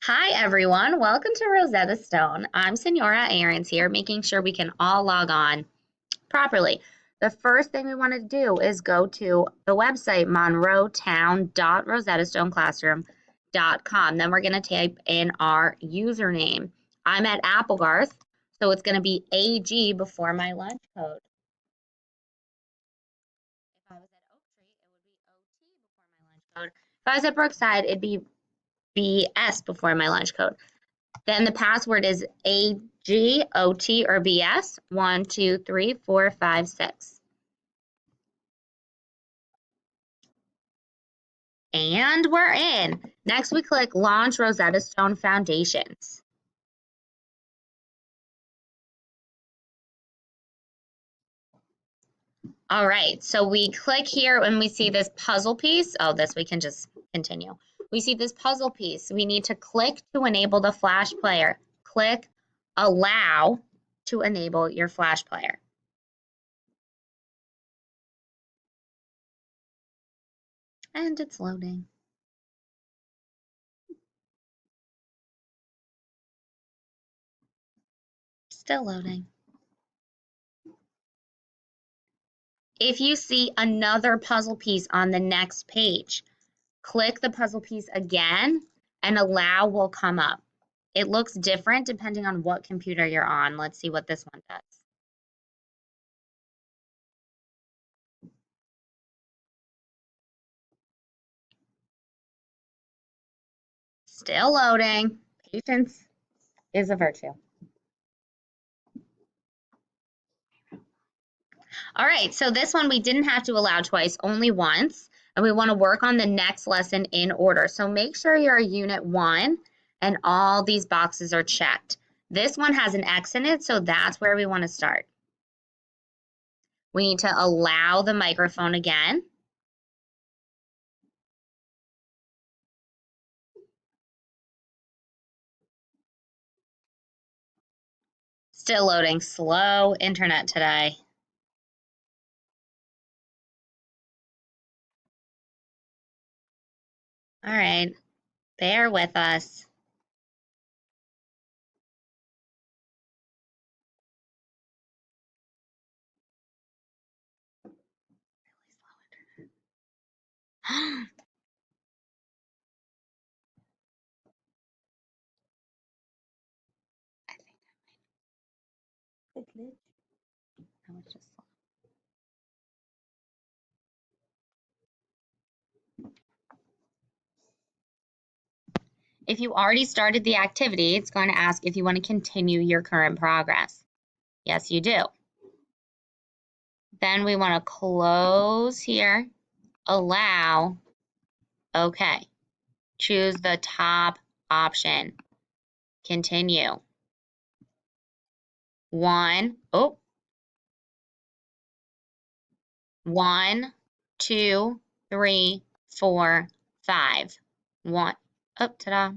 Hi, everyone. Welcome to Rosetta Stone. I'm Senora Aarons here, making sure we can all log on properly. The first thing we want to do is go to the website monroetown.rosettastoneclassroom.com. Then we're going to type in our username. I'm at Applegarth, so it's going to be AG before my lunch code. If I was at Oak Tree, it would be OT before my lunch code. If I was at Brookside, it'd be BS before my lunch code. Then the password is AG, OT, or BS. 1, 2, 3, 4, 5, 6. And we're in. Next, we click Launch Rosetta Stone Foundations. All right, so we click here and we see this puzzle piece. Oh, this we can just continue. We see this puzzle piece. We need to click to enable the Flash Player. Click Allow to enable your Flash Player. And it's loading. Still loading. If you see another puzzle piece on the next page, click the puzzle piece again and Allow will come up. It looks different depending on what computer you're on. Let's see what this one does. Still loading. Patience is a virtue. All right, so this one we didn't have to allow twice, only once. And we want to work on the next lesson in order. So make sure you're a Unit 1 and all these boxes are checked. This one has an X in it, so that's where we want to start. We need to allow the microphone again. Still loading. Slow internet today. All right, bear with us. I think I might. That was just slow. If you already started the activity, it's going to ask if you want to continue your current progress. Yes, you do. Then we want to close here, allow, okay. Choose the top option, continue. 1, 2, 3, 4, 5. 1, ta-da.